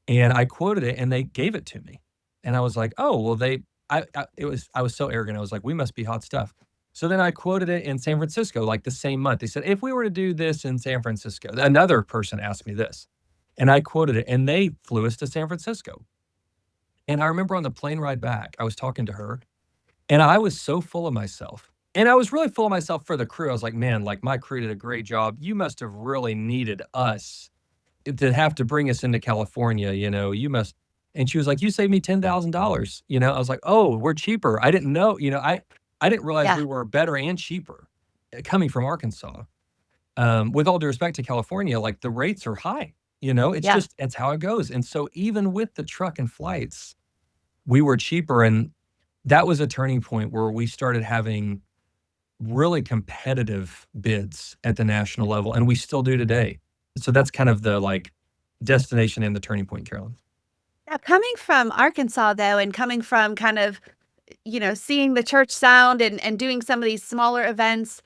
Speaker 1: And I quoted it and they gave it to me. And I was like, oh, well, I was so arrogant. I was like, we must be hot stuff. So then I quoted it in San Francisco, like the same month. They said, if we were to do this in San Francisco, another person asked me this. And I quoted it and they flew us to San Francisco. And I remember on the plane ride back, I was talking to her and I was so full of myself. And I was really full of myself for the crew. I was like, man, like my crew did a great job. You must have really needed us to have to bring us into California, you must. And she was like, you saved me $10,000. I was like, oh, we're cheaper. I didn't know, I didn't realize
Speaker 2: yeah.
Speaker 1: we were better and cheaper coming from Arkansas. With all due respect to California, like the rates are high, it's
Speaker 2: Yeah.
Speaker 1: just, it's how it goes. And so even with the truck and flights, we were cheaper. And that was a turning point where we started having really competitive bids at the national level. And we still do today. So that's kind of the like destination and the turning point, Carolyn.
Speaker 3: Now, coming from Arkansas, though, and coming from kind of, seeing the church sound and doing some of these smaller events,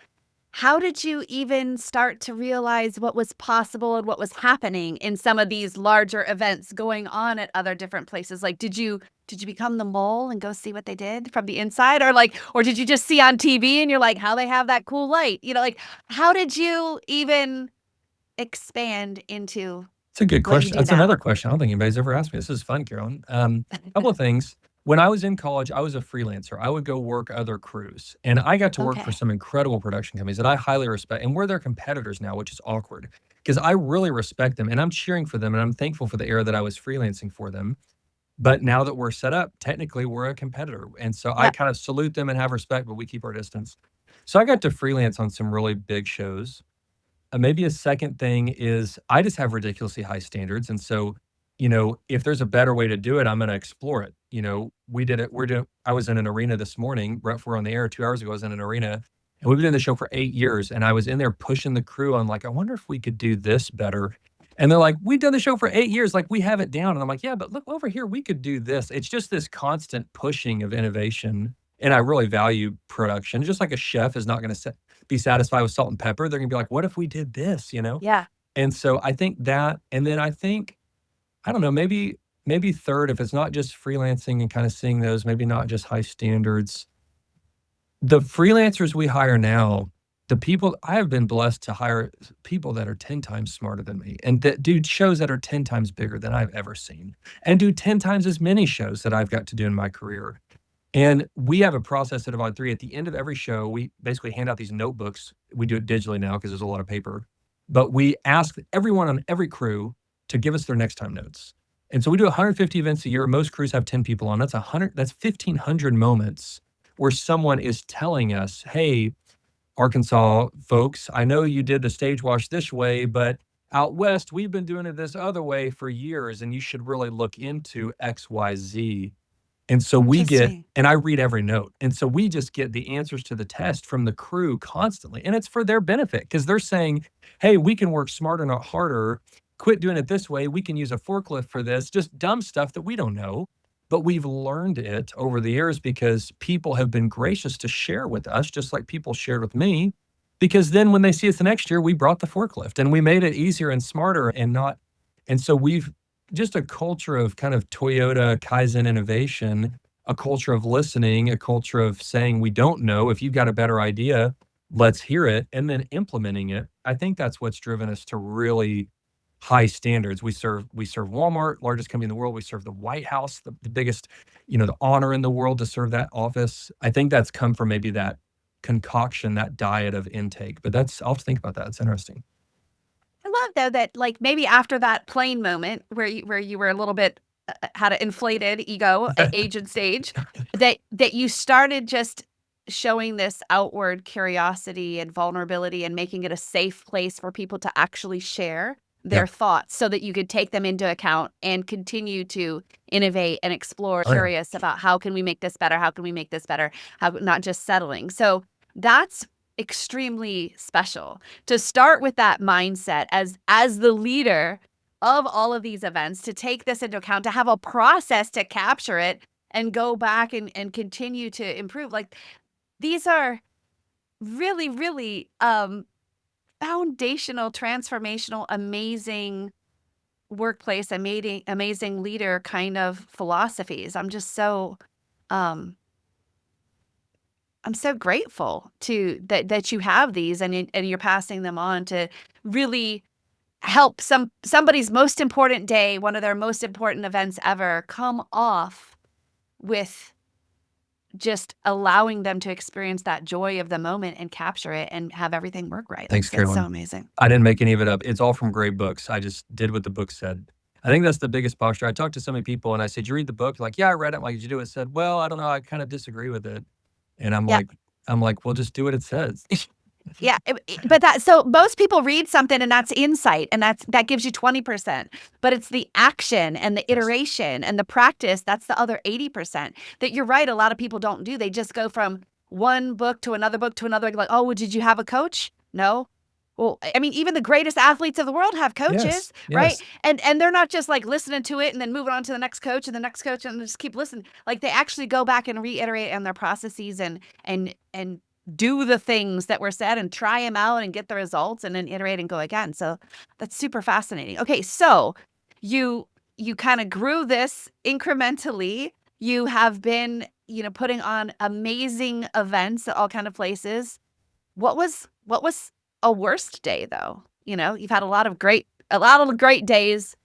Speaker 3: how did you even start to realize what was possible and what was happening in some of these larger events going on at other different places? Like, did you become the mole and go see what they did from the inside, or did you just see on TV and you're like, how they have that cool light? Like, how did you even expand into
Speaker 1: It's a good
Speaker 3: what you
Speaker 1: question.
Speaker 3: do
Speaker 1: That's
Speaker 3: now?
Speaker 1: another question. I don't think anybody's ever asked me. This is fun, Carolyn. Couple of things. When I was in college, I was a freelancer. I would go work other crews, and I got to work for
Speaker 2: Okay.
Speaker 1: some incredible production companies that I highly respect, and we're their competitors now, which is awkward because I really respect them and I'm cheering for them and I'm thankful for the era that I was freelancing for them. But now that we're set up, technically we're a competitor, and so I
Speaker 2: Yep.
Speaker 1: kind of salute them and have respect, but we keep our distance. So I got to freelance on some really big shows. Maybe a second thing is I just have ridiculously high standards. And so, if there's a better way to do it, I'm going to explore it. we did it. I was in an arena this morning, right before we're on the air 2 hours ago. I was in an arena, and we've been doing the show for 8 years. And I was in there pushing the crew on, like, I wonder if we could do this better. And they're like, we've done the show for 8 years. Like, we have it down. And I'm like, yeah, but look over here, we could do this. It's just this constant pushing of innovation. And I really value production. Just like a chef is not going to be satisfied with salt and pepper. They're going to be like, what if we did this,
Speaker 3: Yeah.
Speaker 1: And so I think that, and then I think, I don't know, maybe third, if it's not just freelancing and kind of seeing those, maybe not just high standards. The freelancers we hire now, the people I have been blessed to hire people that are 10 times smarter than me and that do shows that are 10 times bigger than I've ever seen and do 10 times as many shows that I've got to do in my career. And we have a process at Avod 3. At the end of every show, we basically hand out these notebooks. We do it digitally now because there's a lot of paper. But we ask everyone on every crew to give us their next time notes. And so we do 150 events a year. Most crews have 10 people on. That's 1,500 moments where someone is telling us, hey, Arkansas folks, I know you did the stage wash this way, but out west, we've been doing it this other way for years, and you should really look into XYZ. And so and I read every note. And so we just get the answers to the test from the crew constantly. And it's for their benefit because they're saying, hey, we can work smarter, not harder. Quit doing it this way. We can use a forklift for this, just dumb stuff that we don't know. But we've learned it over the years because people have been gracious to share with us, just like people shared with me. Because then when they see us the next year, we brought the forklift and we made it easier and smarter and so we've just a culture of kind of Toyota Kaizen innovation, a culture of listening, a culture of saying we don't know. If you've got a better idea, let's hear it, and then implementing it. I think that's what's driven us to really high standards. We serve Walmart, largest company in the world. We serve the White House, the biggest, the honor in the world to serve that office. I think that's come from maybe that concoction, that diet of intake. But I'll have to think about that. It's interesting.
Speaker 3: I love though that like maybe after that plane moment where you were a little bit had an inflated ego at age and stage, that you started just showing this outward curiosity and vulnerability and making it a safe place for people to actually share their thoughts so that you could take them into account and continue to innovate and explore, curious about how can we make this better? How can we make this better? How not just settling. So that's extremely special to start with that mindset as the leader of all of these events, to take this into account, to have a process to capture it and go back and continue to improve. Like these are really, really foundational, transformational, amazing workplace, amazing leader kind of philosophies. I'm just so I'm so grateful to that you have these and you're passing them on to really help somebody's most important day, one of their most important events ever, come off with just allowing them to experience that joy of the moment and capture it and have everything work right.
Speaker 1: Thanks,
Speaker 3: It's so
Speaker 1: Carolyn.
Speaker 3: amazing.
Speaker 1: I didn't make any of it up. It's all from great books. I just did what the book said. I think that's the biggest posture. I talked to so many people and I said, "Did you read the book?" Like, "Yeah, I read it." I'm like, "Did you do it?" Said, "Well, I don't know. I kind of disagree with it." And
Speaker 3: Yeah.
Speaker 1: I'm like, "Well, just do what it says."
Speaker 3: Yeah, but so most people read something and that's insight and that gives you 20%, but it's the action and the
Speaker 1: Yes.
Speaker 3: iteration and the practice, that's the other 80% that you're right, a lot of people don't do. They just go from one book to another book to another, like, "Oh, well, did you have a coach?" No. Well, I mean, even the greatest athletes of the world have coaches,
Speaker 1: Yes,
Speaker 3: right?
Speaker 1: yes.
Speaker 3: And they're not just like listening to it and then moving on to the next coach and the next coach and just keep listening. Like they actually go back and reiterate on their processes and do the things that were said and try them out and get the results and then iterate and go again. So that's super fascinating. Okay, so you kind of grew this incrementally. You have been, putting on amazing events at all kind of places. What was a worst day though? You've had a lot of great days.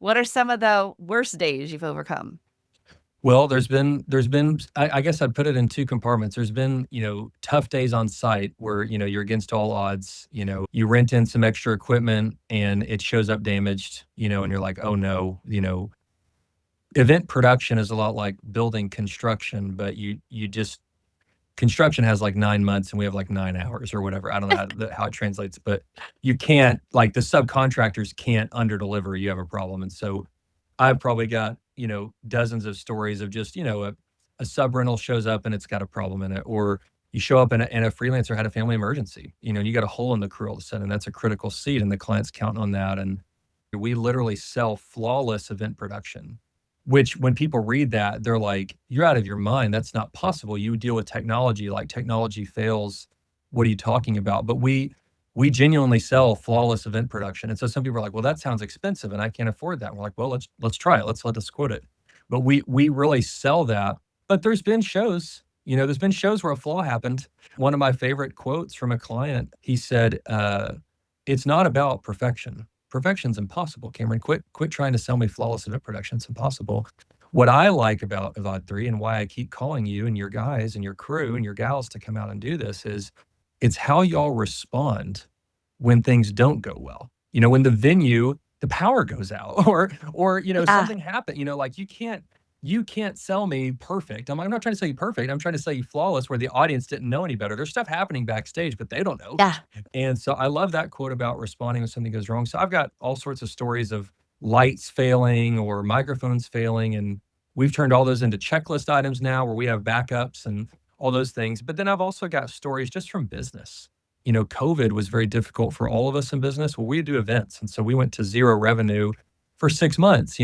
Speaker 3: What are some of the worst days you've overcome?
Speaker 1: Well, I guess I'd put it in two compartments. There's been, tough days on site where, you're against all odds, you rent in some extra equipment and it shows up damaged, and you're like, oh no, event production is a lot like building construction, but construction has like 9 months and we have like 9 hours or whatever. I don't know how it translates, but you can't, like the subcontractors can't under deliver. You have a problem. And so I've probably got, dozens of stories of just, a sub rental shows up and it's got a problem in it, or you show up and a freelancer had a family emergency, and you got a hole in the crew all of a sudden. That's a critical seat, and the client's counting on that. And we literally sell flawless event production, which when people read that, they're like, "You're out of your mind. That's not possible. You deal with technology, like technology fails. What are you talking about?" But we genuinely sell flawless event production. And so some people are like, "Well, that sounds expensive and I can't afford that." And we're like, "Well, let's try it. Let us quote it." But we really sell that. But there's been shows where a flaw happened. One of my favorite quotes from a client, he said, "It's not about perfection. Perfection's impossible, Cameron. Quit trying to sell me flawless event production. It's impossible. What I like about Evad 3 and why I keep calling you and your guys and your crew and your gals to come out and do this is it's how y'all respond when things don't go well. When the venue, the power goes out or
Speaker 2: Yeah.
Speaker 1: something happened, like you can't sell me perfect. I'm not trying to sell you perfect. I'm trying to sell you flawless where the audience didn't know any better. There's stuff happening backstage, but they don't know.
Speaker 2: Yeah.
Speaker 1: And so I love that quote about responding when something goes wrong. So I've got all sorts of stories of lights failing or microphones failing. And we've turned all those into checklist items now where we have backups and all those things. But then I've also got stories just from business. COVID was very difficult for all of us in business. Well, we do events. And so we went to zero revenue for 6 months,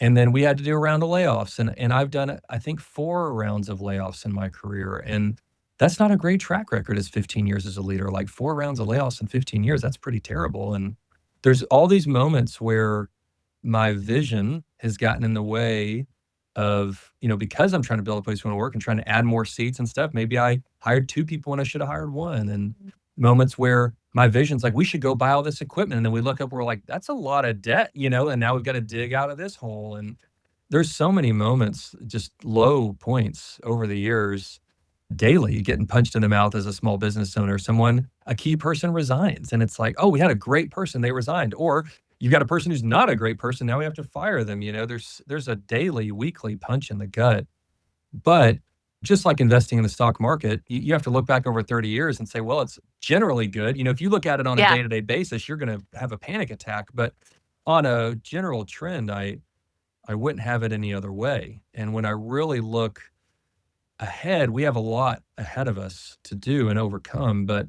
Speaker 1: and then we had to do a round of layoffs. And I've done, I think, 4 rounds of layoffs in my career. And that's not a great track record as 15 years as a leader. Like 4 rounds of layoffs in 15 years, that's pretty terrible. And there's all these moments where my vision has gotten in the way of, because I'm trying to build a place where I want to work and trying to add more seats and stuff. Maybe I hired 2 people when I should have hired 1. And moments where my vision's like, we should go buy all this equipment. And then we look up, we're like, that's a lot of debt, and now we've got to dig out of this hole. And there's so many moments, just low points over the years, daily, getting punched in the mouth as a small business owner. A key person resigns, and it's like, oh, we had a great person, they resigned. Or you've got a person who's not a great person, now we have to fire them. There's a daily, weekly punch in the gut. But just like investing in the stock market, you have to look back over 30 years and say, well, it's generally good. If you look at it on a
Speaker 2: Yeah.
Speaker 1: day-to-day basis, you're going to have a panic attack. But on a general trend, I wouldn't have it any other way. And when I really look ahead, we have a lot ahead of us to do and overcome. But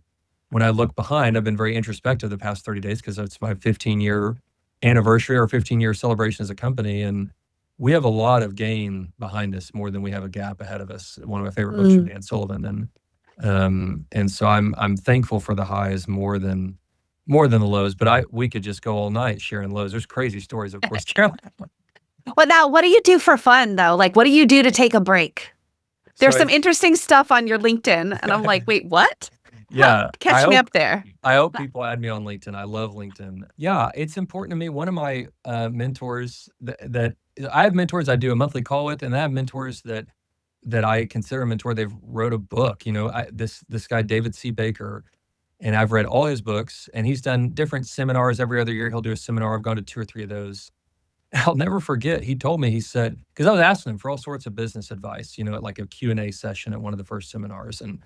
Speaker 1: when I look behind, I've been very introspective the past 30 days because it's my 15-year anniversary or 15-year celebration as a company. And we have a lot of gain behind us, more than we have a gap ahead of us. One of my favorite books from Dan Sullivan. And so I'm thankful for the highs more than the lows. But we could just go all night sharing lows. There's crazy stories, of course, Carolyn.
Speaker 3: Well, now, what do you do for fun, though? Like, what do you do to take a break? There's
Speaker 1: So
Speaker 3: some interesting stuff on your LinkedIn, and I'm like, wait, what?
Speaker 1: Yeah.
Speaker 3: Catch me up there.
Speaker 1: I hope people add me on LinkedIn. I love LinkedIn. Yeah, it's important to me. One of my mentors that I have mentors I do a monthly call with, and I have mentors that I consider a mentor. They've wrote a book. This guy David C. Baker, and I've read all his books, and he's done different seminars every other year. He'll do a seminar. I've gone to 2 or 3 of those. I'll never forget. He told me, he said, because I was asking him for all sorts of business advice, at like a Q&A session at one of the first seminars, and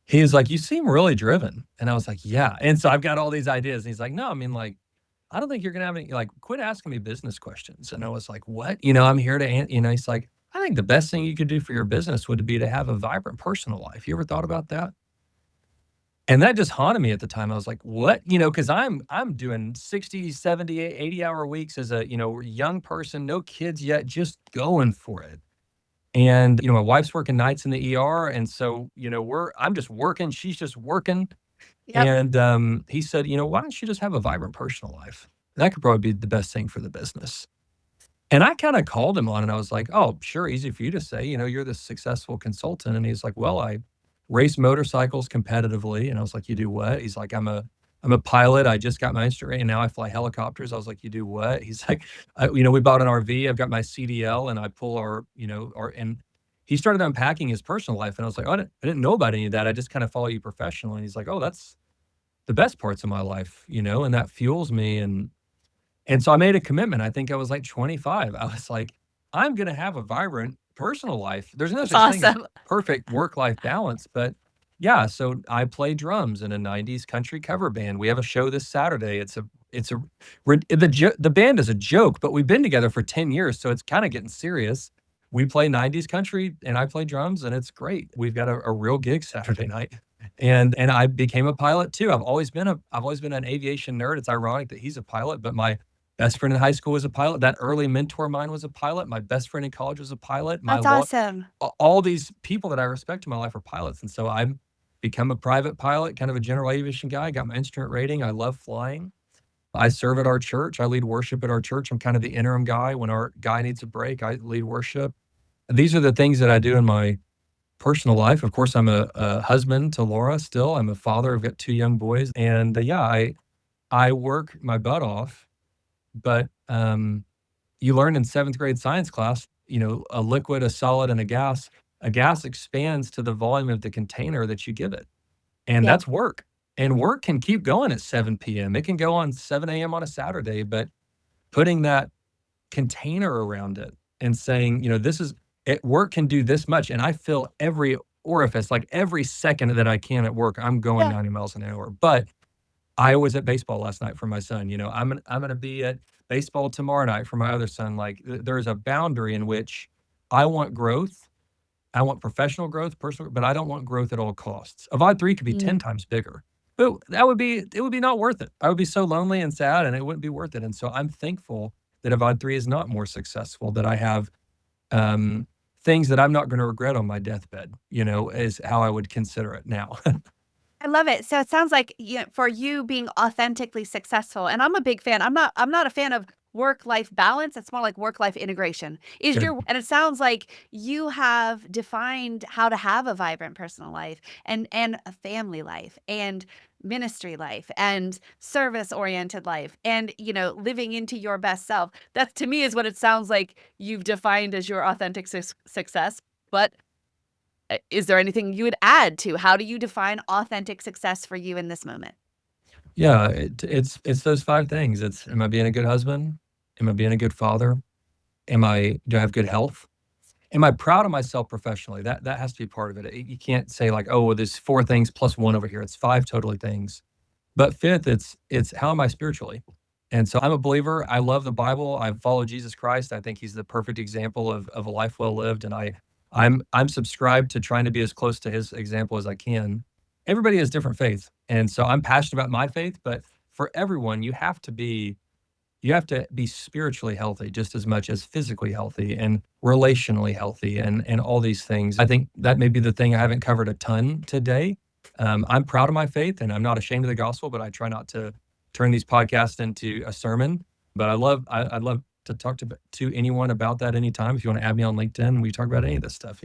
Speaker 1: he was like, "You seem really driven." And I was like, "Yeah." And so I've got all these ideas. And he's like, "No, I mean, like, I don't think you're going to have any, like, quit asking me business questions." And I was like, "What? I'm here to, he's like, "I think the best thing you could do for your business would be to have a vibrant personal life. You ever thought about that?" And that just haunted me at the time. I was like, "What?" Because I'm doing 60, 70, 80-hour weeks as a, young person, no kids yet, just going for it. And, my wife's working nights in the ER. And so, I'm just working. She's just working.
Speaker 3: Yep.
Speaker 1: And he said, why don't you just have a vibrant personal life? That could probably be the best thing for the business. And I kind of called him on it. I was like, "Oh, sure. Easy for you to say, you're this successful consultant." And he's like, "Well, I race motorcycles competitively." And I was like, "You do what?" He's like, I'm a pilot. I just got my instrument and now I fly helicopters." I was like, "You do what?" He's like, we bought an RV. I've got my CDL and I pull and he started unpacking his personal life. And I was like, "Oh, I didn't know about any of that. I just kind of follow you professionally." And he's like, "Oh, that's the best parts of my life, and that fuels me." And so I made a commitment. I think I was like 25. I was like, I'm going to have a vibrant personal life. There's no
Speaker 3: That's
Speaker 1: such thing as
Speaker 3: awesome.
Speaker 1: perfect work-life balance, but yeah, so I play drums in a 90s country cover band. We have a show this Saturday. It's a The band is a joke, but we've been together for 10 years, so it's kind of getting serious. We play 90s country and I play drums and it's great. We've got a real gig Saturday night. And I became a pilot too. I've always been an aviation nerd. It's ironic that he's a pilot, but my best friend in high school was a pilot. That early mentor of mine was a pilot. My best friend in college was a pilot.
Speaker 3: That's awesome.
Speaker 1: All these people that I respect in my life are pilots. And so I've become a private pilot, kind of a general aviation guy. Got my instrument rating. I love flying. I serve at our church. I lead worship at our church. I'm kind of the interim guy. When our guy needs a break, I lead worship. These are the things that I do in my personal life. Of course, I'm a husband to Laura still. I'm a father. I've got 2 young boys. And yeah, I work my butt off. But you learn in 7th grade science class, a liquid, a solid, and a gas. A gas expands to the volume of the container that you give it. And
Speaker 3: Yeah.
Speaker 1: that's work. And work can keep going at 7 p.m. It can go on 7 a.m. on a Saturday, but putting that container around it and saying, work can do this much. And I fill every orifice, like every second that I can at work, I'm going
Speaker 3: Yeah.
Speaker 1: 90 miles an hour. But I was at baseball last night for my son. I'm going to be at baseball tomorrow night for my other son. Like there's a boundary in which I want growth. I want professional growth, personal, but I don't want growth at all costs. Avod 3 could be 10 times bigger. But it would be not worth it. I would be so lonely and sad and it wouldn't be worth it. And so I'm thankful that Avod 3 is not more successful, that I have things that I'm not going to regret on my deathbed, is how I would consider it now.
Speaker 3: I love it. So it sounds like for you being authentically successful, and I'm a big fan. I'm not a fan of work-life balance. It's more like work-life integration.
Speaker 1: Good.
Speaker 3: And it sounds like you have defined how to have a vibrant personal life and a family life and ministry life and service-oriented life and living into your best self. That to me is what it sounds like you've defined as your authentic success. But is there anything you would add to how do you define authentic success for you in this moment?
Speaker 1: Yeah, it's those 5 things. It's, am I being a good husband? Am I being a good father? Do I have good health? Am I proud of myself professionally? That has to be part of it. You can't say like, oh, well, there's 4 things plus 1 over here. It's 5 totally things. But 5th, it's how am I spiritually? And so I'm a believer. I love the Bible. I follow Jesus Christ. I think he's the perfect example of a life well lived. And I'm subscribed to trying to be as close to his example as I can. Everybody has different faiths. And so I'm passionate about my faith, but for everyone, you have to be spiritually healthy just as much as physically healthy and relationally healthy and all these things. I think that may be the thing I haven't covered a ton today. I'm proud of my faith and I'm not ashamed of the gospel, but I try not to turn these podcasts into a sermon. But I'd love to talk to anyone about that anytime. If you want to add me on LinkedIn, we talk about any of this stuff,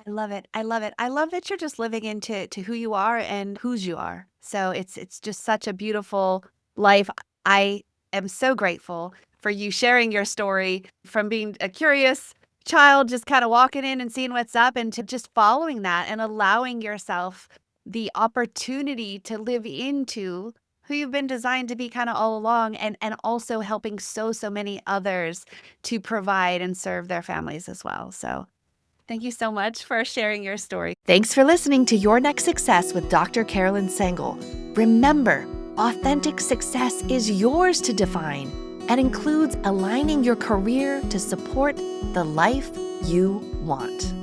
Speaker 3: I love it. I love it. I love that you're just living into who you are and whose you are. So it's just such a beautiful life. I am so grateful for you sharing your story from being a curious child, just kind of walking in and seeing what's up and to just following that and allowing yourself the opportunity to live into who you've been designed to be kind of all along and also helping so many others to provide and serve their families as well. So thank you so much for sharing your story.
Speaker 2: Thanks for listening to Your Next Success with Dr. Carolyn Sengel. Remember, authentic success is yours to define and includes aligning your career to support the life you want.